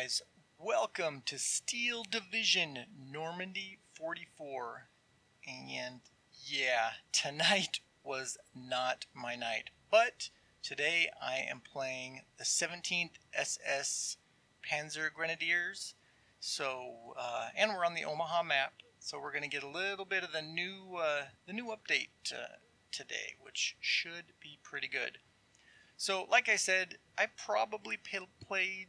guys, welcome to Steel Division Normandy 44. And yeah, tonight was not my night, but today I am playing the 17th SS Panzer Grenadiers. So, and we're on the Omaha map, so we're going to get a little bit of the new update today, which should be pretty good. So, like I said, I probably played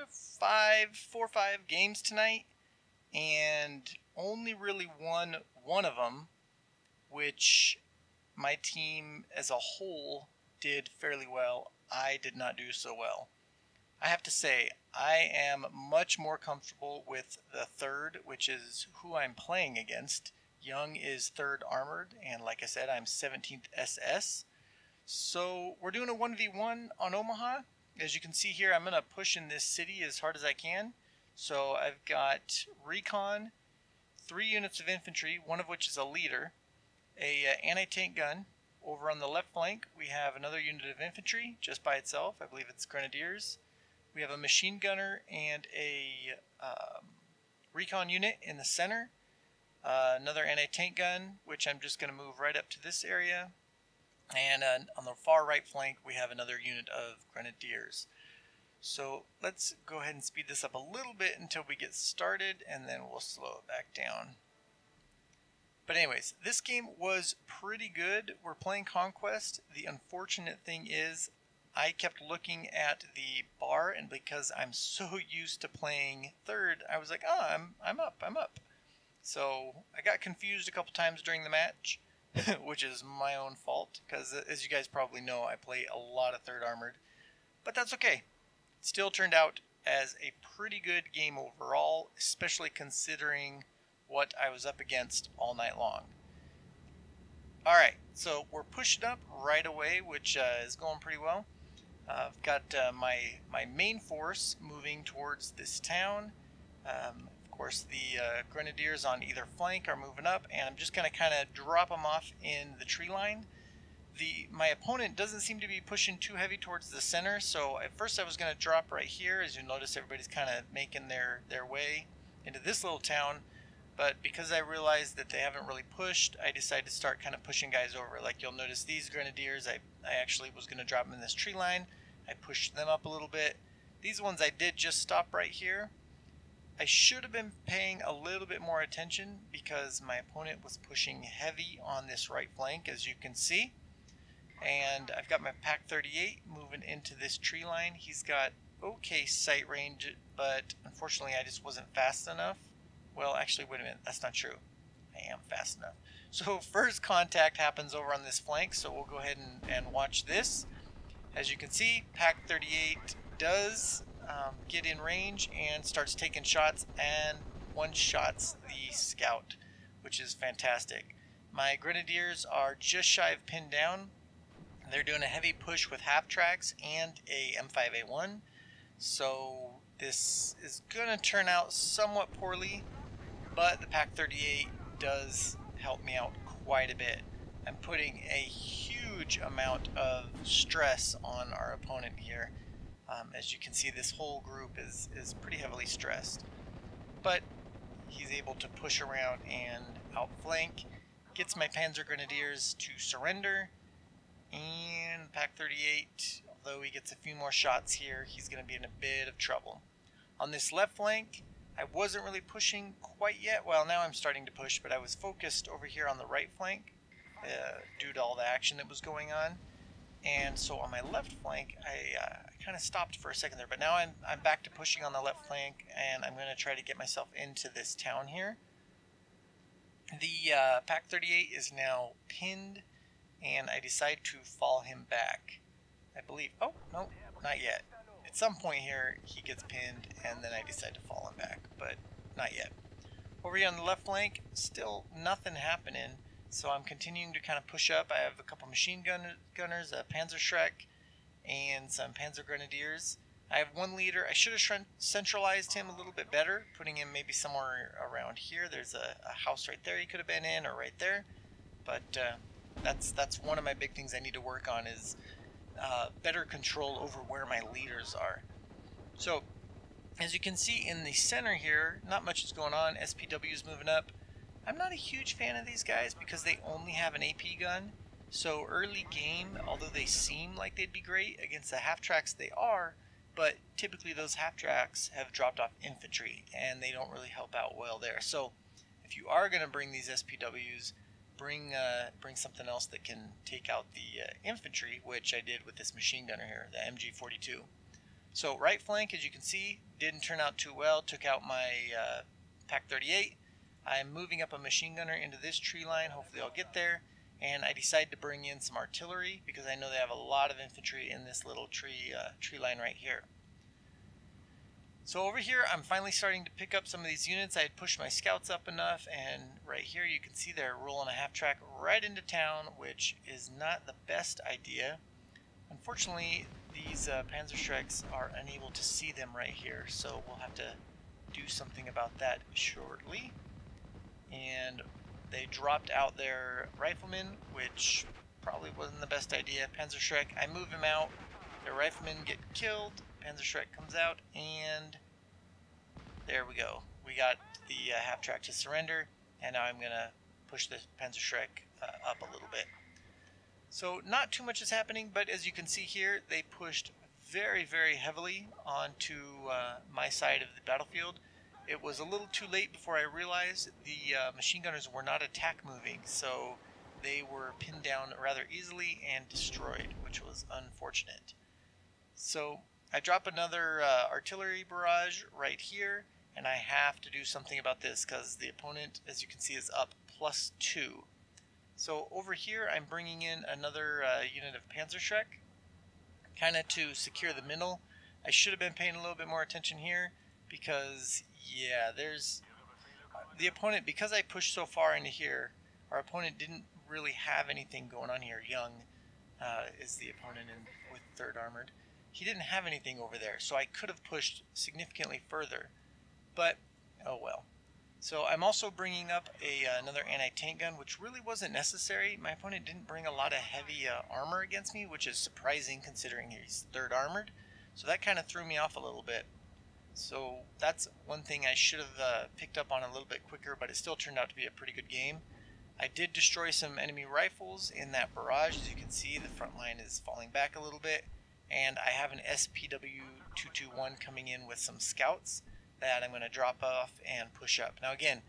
4 or 5 games tonight, and only really won one of them, which my team as a whole did fairly well. I did not do so well. I have to say, I am much more comfortable with the 3rd, which is who I'm playing against. Young is 3rd Armored, and like I said, I'm 17th SS. So we're doing a 1v1 on Omaha. As you can see here, I'm going to push in this city as hard as I can. So I've got recon, 3 units of infantry, one of which is a leader, a anti-tank gun. Over on the left flank, we have another unit of infantry just by itself. I believe it's grenadiers. We have a machine gunner and a recon unit in the center. Another anti-tank gun, which I'm just going to move right up to this area. And on the far right flank, we have another unit of grenadiers. So let's go ahead and speed this up a little bit until we get started, and then we'll slow it back down. But anyways, this game was pretty good. We're playing Conquest. The unfortunate thing is I kept looking at the bar, and because I'm so used to playing 3rd, I was like, oh, I'm up. So I got confused a couple times during the match. Which is my own fault, because as you guys probably know, I play a lot of 3rd Armored, but that's okay. It still turned out as a pretty good game overall, especially considering what I was up against all night long. Alright, so we're pushed up right away, which is going pretty well. I've got my main force moving towards this town. Of course, the grenadiers on either flank are moving up, and I'm just going to kind of drop them off in the tree line. My opponent doesn't seem to be pushing too heavy towards the center, so at first I was going to drop right here. As you notice, everybody's kind of making their way into this little town, but because I realized that they haven't really pushed, I decided to start kind of pushing guys over. Like you'll notice these grenadiers, I actually was going to drop them in this tree line. I pushed them up a little bit. These ones I did just stop right here. I should have been paying a little bit more attention because my opponent was pushing heavy on this right flank, as you can see. And I've got my Pak 38 moving into this tree line. He's got okay sight range, but unfortunately I just wasn't fast enough. Well, actually, wait a minute, that's not true. I am fast enough. So first contact happens over on this flank, so we'll go ahead and watch this. As you can see, Pak 38 does get in range and starts taking shots, and one-shots the scout, which is fantastic. My grenadiers are just shy of pinned down. They're doing a heavy push with half tracks and a M5A1, so this is going to turn out somewhat poorly, but the Pak 38 does help me out quite a bit. I'm putting a huge amount of stress on our opponent here. As you can see, this whole group is pretty heavily stressed. But he's able to push around and outflank, gets my Panzer Grenadiers to surrender, and Pak 38, although he gets a few more shots here, he's going to be in a bit of trouble. On this left flank, I wasn't really pushing quite yet. Well, now I'm starting to push, but I was focused over here on the right flank due to all the action that was going on. And so on my left flank, I kind of stopped for a second there, but now I'm back to pushing on the left flank, and I'm going to try to get myself into this town here. The Pak 38 is now pinned, and I decide to fall him back. I believe, oh, no, not yet. At some point here, he gets pinned, and then I decide to fall him back, but not yet. Over here on the left flank, still nothing happening. So I'm continuing to kind of push up. I have a couple machine gunners, a Panzer Shrek, and some Panzer Grenadiers. I have one leader. I should have centralized him a little bit better, putting him maybe somewhere around here. There's a house right there he could have been in, or right there. But that's one of my big things I need to work on, is better control over where my leaders are. So As you can see in the center here, not much is going on. SPW is moving up. I'm not a huge fan of these guys because they only have an AP gun. So early game, although they seem like they'd be great against the half-tracks, they are, but typically those half-tracks have dropped off infantry and they don't really help out well there. So if you are going to bring these SPWs, bring something else that can take out the infantry, which I did with this machine gunner here, the MG42. So right flank, as you can see, didn't turn out too well. Took out my Pack 38. I'm moving up a machine gunner into this tree line. Hopefully I'll get there. And I decided to bring in some artillery because I know they have a lot of infantry in this little tree line right here. So over here, I'm finally starting to pick up some of these units. I had pushed my scouts up enough, and right here you can see they're rolling a half-track right into town, which is not the best idea. Unfortunately, these Panzerschrecks are unable to see them right here, so we'll have to do something about that shortly. And they dropped out their riflemen, which probably wasn't the best idea. Panzerschreck, I move him out, their riflemen get killed, Panzerschreck comes out, and there we go. We got the half-track to surrender, and now I'm going to push the Panzerschreck up a little bit. So not too much is happening, but as you can see here, they pushed very, very heavily onto my side of the battlefield. It was a little too late before I realized the machine gunners were not attack moving, so they were pinned down rather easily and destroyed, which was unfortunate. So I drop another artillery barrage right here, and I have to do something about this because the opponent, as you can see, is up +2. So over here I'm bringing in another unit of Panzerschreck, kind of to secure the middle. I should have been paying a little bit more attention here because, yeah, there's the opponent, because I pushed so far into here, our opponent didn't really have anything going on here. Young is the opponent with 3rd Armored. He didn't have anything over there, so I could have pushed significantly further, but oh well. So I'm also bringing up another anti-tank gun, which really wasn't necessary. My opponent didn't bring a lot of heavy armor against me, which is surprising considering he's 3rd Armored. So that kind of threw me off a little bit. So that's one thing I should have picked up on a little bit quicker, but it still turned out to be a pretty good game. I did destroy some enemy rifles in that barrage. As you can see, the front line is falling back a little bit. And I have an SPW-221 coming in with some scouts that I'm going to drop off and push up. Now again,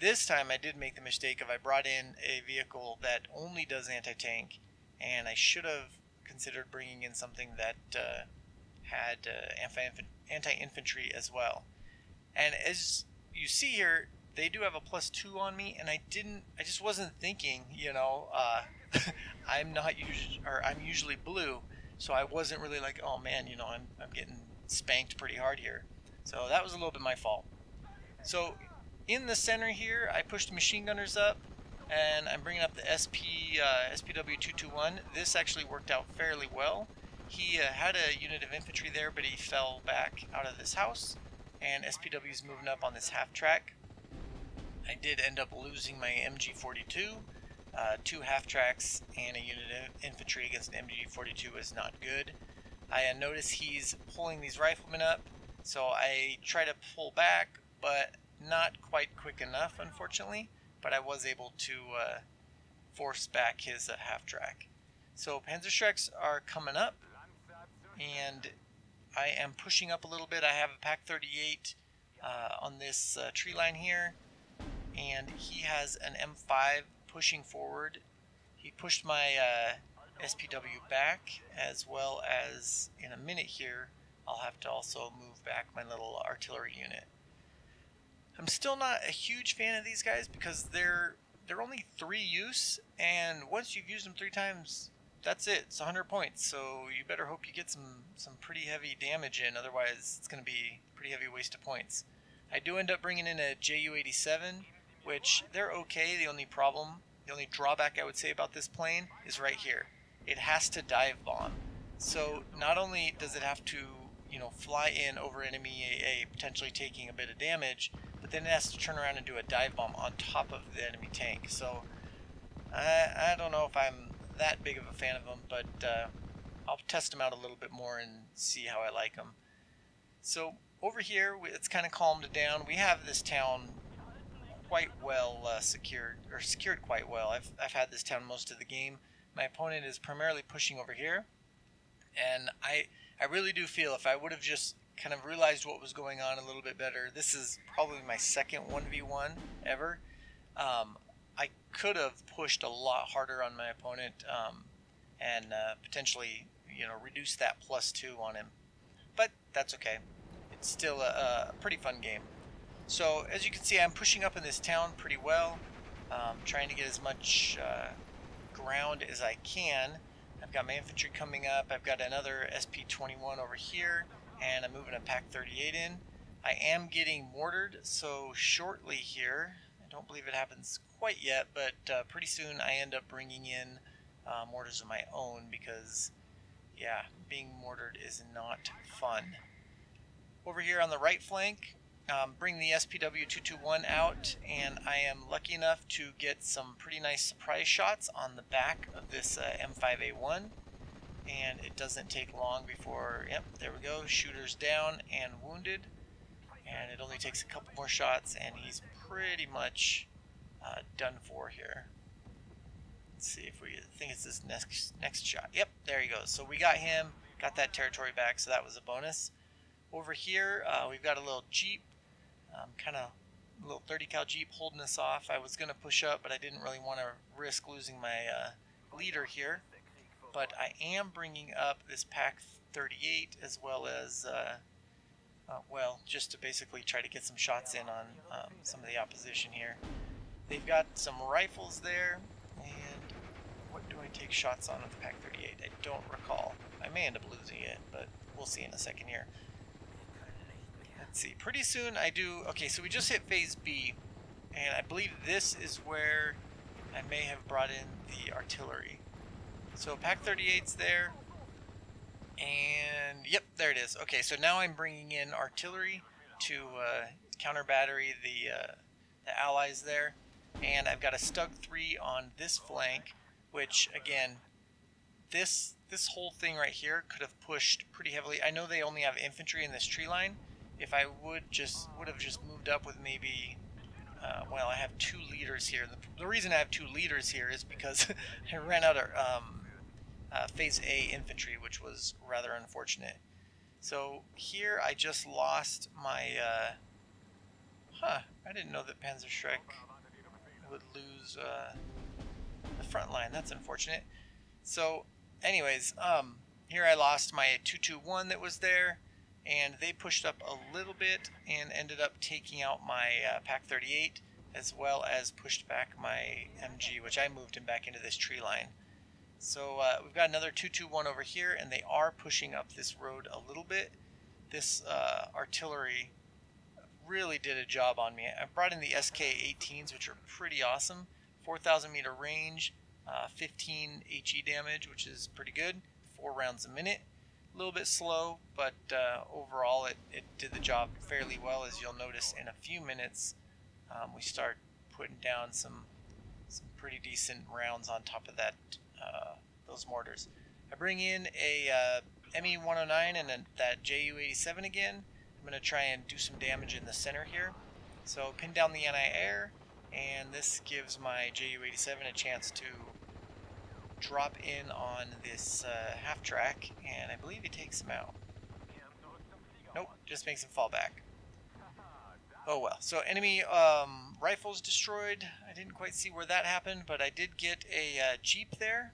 this time I did make the mistake of I brought in a vehicle that only does anti-tank, and I should have considered bringing in something that had anti-infantry as well. And as you see here, they do have a +2 on me, and I just wasn't thinking, you know, I'm usually blue, so I wasn't really like, oh man, you know, I'm getting spanked pretty hard here. So that was a little bit my fault. So in the center here, I pushed machine gunners up, and I'm bringing up the SPW-221. This actually worked out fairly well. He had a unit of infantry there, but he fell back out of this house, and SPW's moving up on this half-track. I did end up losing my MG42. 2 half-tracks and a unit of infantry against an MG42 is not good. I notice he's pulling these riflemen up, so I try to pull back, but not quite quick enough, unfortunately. But I was able to force back his half-track. So Panzerschrecks are coming up, and I am pushing up a little bit. I have a Pack 38 on this tree line here, and he has an M5 pushing forward. He pushed my SPW back, as well as in a minute here I'll have to also move back my little artillery unit. I'm still not a huge fan of these guys because they're only 3 use, and once you've used them 3 times, that's it. It's 100 points, so you better hope you get some pretty heavy damage in, otherwise it's going to be a pretty heavy waste of points. I do end up bringing in a Ju-87, which they're okay. The only drawback I would say about this plane is right here. It has to dive bomb. So not only does it have to, you know, fly in over enemy AA, potentially taking a bit of damage, but then it has to turn around and do a dive bomb on top of the enemy tank. So I don't know if I'm that big of a fan of them, but I'll test them out a little bit more and see how I like them. So over here, it's kind of calmed down. We have this town quite well secured quite well. I've had this town most of the game. My opponent is primarily pushing over here, and I really do feel if I would have just kind of realized what was going on a little bit better. This is probably my second 1v1 ever. I could have pushed a lot harder on my opponent and potentially, you know, reduce that +2 on him. But that's okay. It's still a pretty fun game. So as you can see, I'm pushing up in this town pretty well, trying to get as much ground as I can. I've got my infantry coming up. I've got another SP-21 over here, and I'm moving a Pak-38 in. I am getting mortared, so shortly here, I don't believe it happens quite yet, but pretty soon I end up bringing in mortars of my own because, yeah, being mortared is not fun. Over here on the right flank, bring the SPW-221 out, and I am lucky enough to get some pretty nice surprise shots on the back of this M5A1, and it doesn't take long before, yep, there we go, shooter's down and wounded, and it only takes a couple more shots and he's pretty much done for here. Let's see if we think it's this next shot. Yep, there he goes. So we got him, got that territory back, so that was a bonus. Over here, we've got a little Jeep, kind of a little 30 cal Jeep holding us off. I was going to push up, but I didn't really want to risk losing my leader here. But I am bringing up this Pak-38 as well as, well, just to basically try to get some shots in on some of the opposition here. They've got some rifles there, and what do I take shots on with the Pak-38? I don't recall. I may end up losing it, but we'll see in a second here. Let's see, pretty soon I do, okay, so we just hit phase B, and I believe this is where I may have brought in the artillery. So Pak-38's there, and yep, there it is. Okay, so now I'm bringing in artillery to counter battery the allies there, and I've got a Stug 3 on this flank, which again, this whole thing right here could have pushed pretty heavily. I know they only have infantry in this tree line. If I would have just moved up with maybe, well, I have 2 leaders here. The reason I have 2 leaders here is because I ran out of phase A infantry, which was rather unfortunate. So here I just lost my, I didn't know that Panzer would lose the front line. That's unfortunate. So anyways, here I lost my 221 that was there, and they pushed up a little bit and ended up taking out my Pak-38, as well as pushed back my MG, which I moved him back into this tree line. So we've got another 221 over here, and they are pushing up this road a little bit. This artillery really did a job on me. I brought in the SK-18s, which are pretty awesome. 4,000 meter range, 15 HE damage, which is pretty good. 4 rounds a minute. A little bit slow, but overall it did the job fairly well. As you'll notice in a few minutes, we start putting down some pretty decent rounds on top of that those mortars. I bring in a ME-109 and that Ju-87 again. I'm going to try and do some damage in the center here. So pin down the anti-air, and this gives my Ju-87 a chance to drop in on this half-track, and I believe he takes him out. Nope, just makes him fall back. Oh well. So enemy rifles destroyed. I didn't quite see where that happened, but I did get a Jeep there,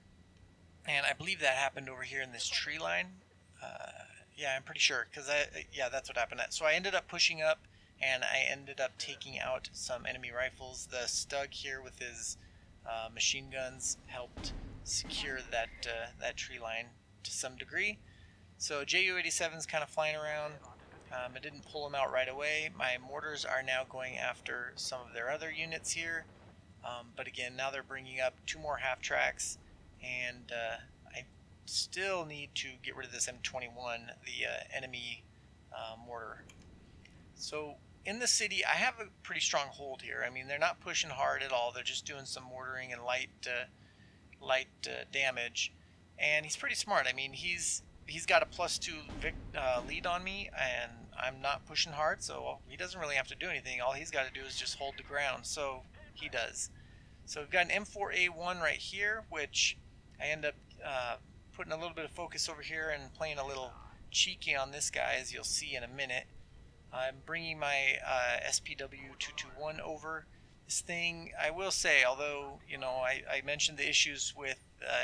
and I believe that happened over here in this tree line. Yeah, I'm pretty sure, because yeah, that's what happened. So I ended up pushing up, and I ended up taking out some enemy rifles. The Stug here with his machine guns helped secure that tree line to some degree. So Ju-87's kind of flying around. I didn't pull them out right away. My mortars are now going after some of their other units here. But again, now they're bringing up 2 more half-tracks, and I still need to get rid of this M21, the enemy mortar. So in the city, I have a pretty strong hold here. I mean, they're not pushing hard at all. They're just doing some mortaring and light damage, and he's pretty smart. I mean, he's got a +2 lead on me, and I'm not pushing hard, so he doesn't really have to do anything. All he's got to do is just hold the ground, so he does. So we've got an M4A1 right here, which I end up putting a little bit of focus over here and playing a little cheeky on this guy, as you'll see in a minute. I'm bringing my SPW221 over. This thing, I will say, although, you know, I mentioned the issues with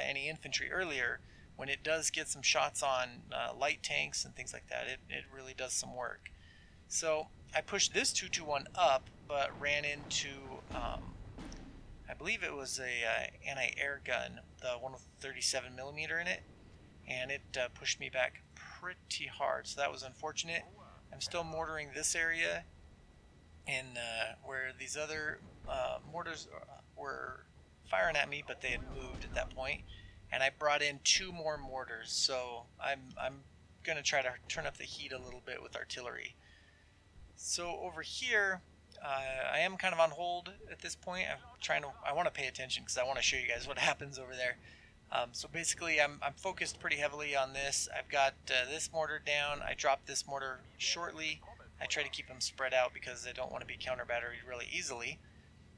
any infantry earlier, when it does get some shots on light tanks and things like that, it really does some work. So I pushed this 221 up, but ran into, I believe it was a anti-air gun, the one with 37mm in it, and it pushed me back pretty hard, so that was unfortunate. I'm still mortaring this area, and where these other mortars were firing at me, but they had moved at that point, and I brought in 2 more mortars, so I'm going to try to turn up the heat a little bit with artillery. So over here, I am kind of on hold at this point. I want to pay attention because I want to show you guys what happens over there. So basically, I'm focused pretty heavily on this. I've got this mortar down. I dropped this mortar shortly. I try to keep them spread out because I don't want to be counter batteried really easily.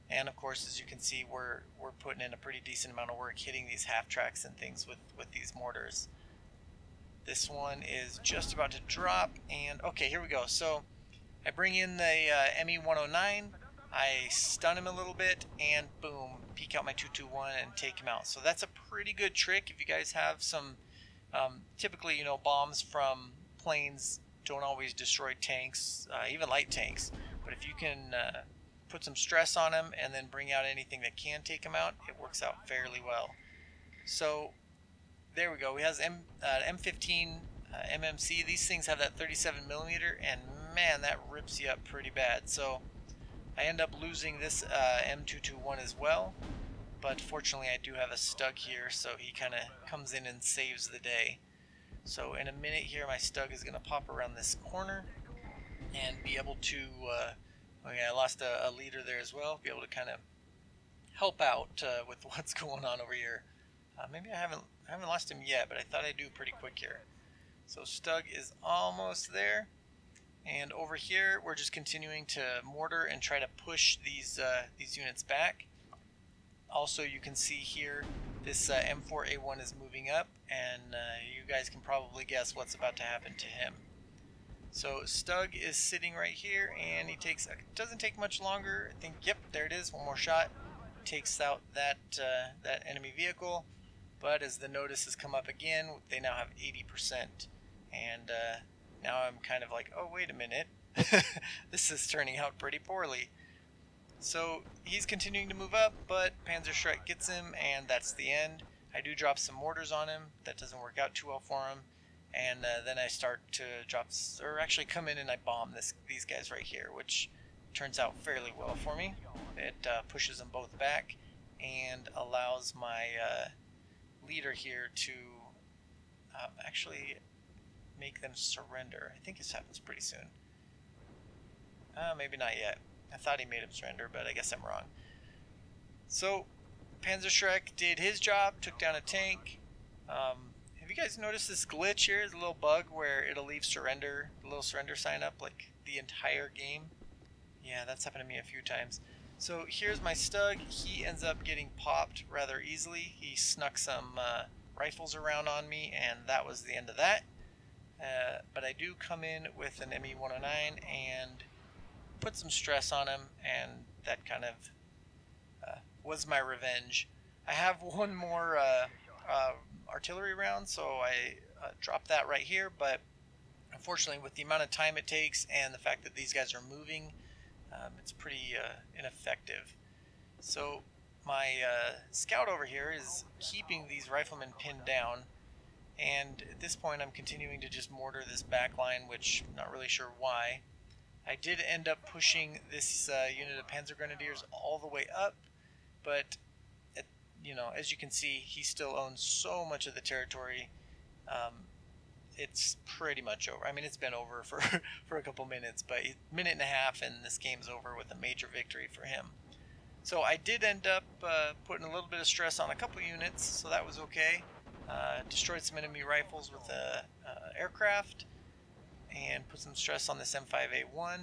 And of course, as you can see, we're putting in a pretty decent amount of work hitting these half tracks and things with these mortars. This one is just about to drop, and okay, here we go. So I bring in the ME-109, I stun him a little bit, and boom, peek out my 221 and take him out. So that's a pretty good trick if you guys have some, typically, you know, bombs from planes don't always destroy tanks, even light tanks, but if you can put some stress on them and then bring out anything that can take them out, it works out fairly well. So there we go. We have M15 MMC. These things have that 37mm, and man, that rips you up pretty bad. So I end up losing this M221 as well, but fortunately I do have a Stug here, so he kind of comes in and saves the day. So in a minute here, my Stug is going to pop around this corner and be able to, okay, I lost a leader there as well, be able to kind of help out with what's going on over here. Maybe I haven't lost him yet, but I thought I'd do pretty quick here. So Stug is almost there, and over here we're just continuing to mortar and try to push these units back. Also, you can see here this M4A1 is moving up, and you guys can probably guess what's about to happen to him. So Stug is sitting right here, and he doesn't take much longer. I think, yep, there it is. One more shot takes out that enemy vehicle. But as the notices come up again, they now have 80%, and now I'm kind of like, oh, wait a minute, this is turning out pretty poorly. So he's continuing to move up, but Panzer Shrek gets him, and that's the end. I do drop some mortars on him. That doesn't work out too well for him. And then I start to drop, or actually come in and I bomb these guys right here, which turns out fairly well for me. It pushes them both back and allows my leader here to actually make them surrender. I think this happens pretty soon. Maybe not yet. I thought he made him surrender, but I guess I'm wrong. So Panzer Shrek did his job, took down a tank. Have you guys noticed this glitch here? It's a little bug where it'll leave surrender, the little surrender sign up like the entire game. Yeah, that's happened to me a few times. So here's my Stug. He ends up getting popped rather easily. He snuck some rifles around on me, and that was the end of that. But I do come in with an ME-109 and put some stress on him, and that kind of was my revenge. I have one more artillery round, so I dropped that right here, but unfortunately with the amount of time it takes and the fact that these guys are moving, it's pretty ineffective. So my scout over here is keeping these riflemen pinned down, and at this point I'm continuing to just mortar this back line, which I'm not really sure why. I did end up pushing this unit of Panzer Grenadiers all the way up, but you know, as you can see, he still owns so much of the territory. It's pretty much over. I mean, it's been over for a couple minutes, but a minute and a half and this game's over with a major victory for him. So I did end up putting a little bit of stress on a couple units, so that was okay. Destroyed some enemy rifles with aircraft. and put some stress on this M5A1,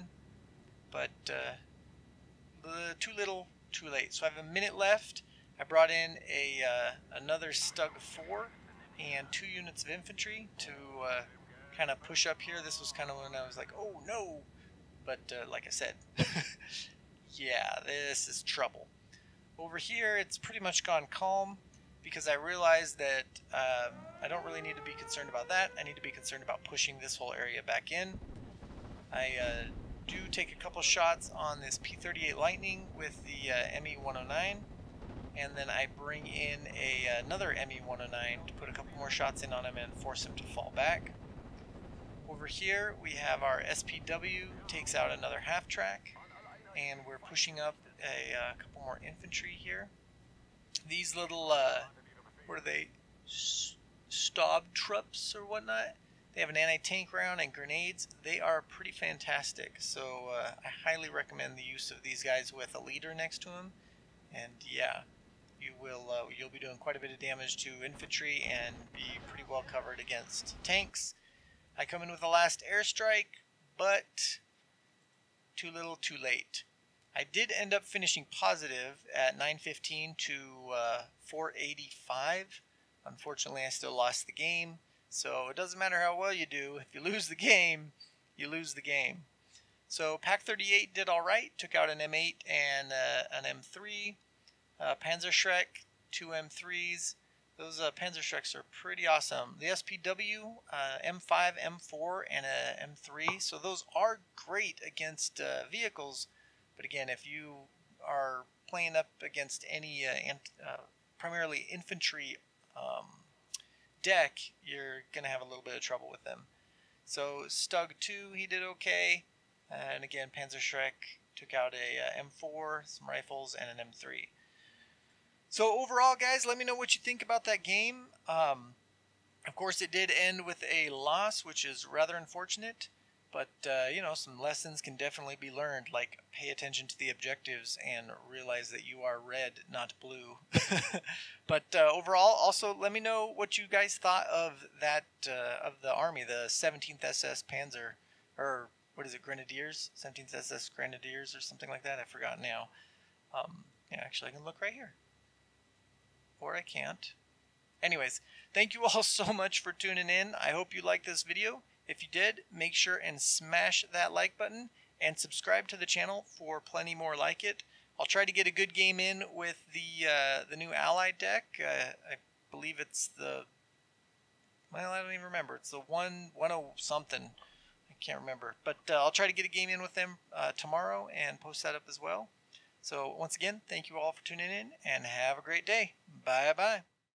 but too little, too late. So I have a minute left. I brought in another Stug 4 and 2 units of infantry to kind of push up here. This was kind of when I was like, oh no, but like I said, yeah, this is trouble. Over here, it's pretty much gone calm because I realized that I don't really need to be concerned about that. I need to be concerned about pushing this whole area back in. I do take a couple shots on this P-38 Lightning with the ME-109, and then I bring in another ME-109 to put a couple more shots in on him and force him to fall back. Over here we have our SPW takes out another half-track, and we're pushing up a couple more infantry here. These little, what are they, Sturmtruppen or whatnot? They have an anti-tank round and grenades. They are pretty fantastic, so I highly recommend the use of these guys with a leader next to them. And yeah, you'll be doing quite a bit of damage to infantry and be pretty well covered against tanks. I come in with the last airstrike, but too little, too late. I did end up finishing positive at 915 to 485. Unfortunately, I still lost the game. So it doesn't matter how well you do. If you lose the game, you lose the game. So Pack 38 did all right. Took out an M8 and an M3. Panzer Shrek, 2 M3s. Those Panzer Shreks are pretty awesome. The SPW, M5, M4, and a M3. So those are great against vehicles. But again, if you are playing up against any primarily infantry deck, you're going to have a little bit of trouble with them. So Stug 2, he did okay. And again, Panzer Shrek took out a M4, some rifles, and an M3. So overall, guys, let me know what you think about that game. Of course, it did end with a loss, which is rather unfortunate. But, you know, some lessons can definitely be learned, like pay attention to the objectives and realize that you are red, not blue. But overall, also let me know what you guys thought of that, of the army, the 17th SS Panzer, or what is it, Grenadiers? 17th SS Grenadiers or something like that. I forgot now. Yeah, actually, I can look right here. Or I can't. Anyways, thank you all so much for tuning in. I hope you liked this video. If you did, make sure and smash that like button and subscribe to the channel for plenty more like it. I'll try to get a good game in with the new Allied deck. I believe it's the, well, I don't even remember. It's the 110 something. I can't remember. But I'll try to get a game in with them tomorrow and post that up as well. So once again, thank you all for tuning in and have a great day. Bye-bye.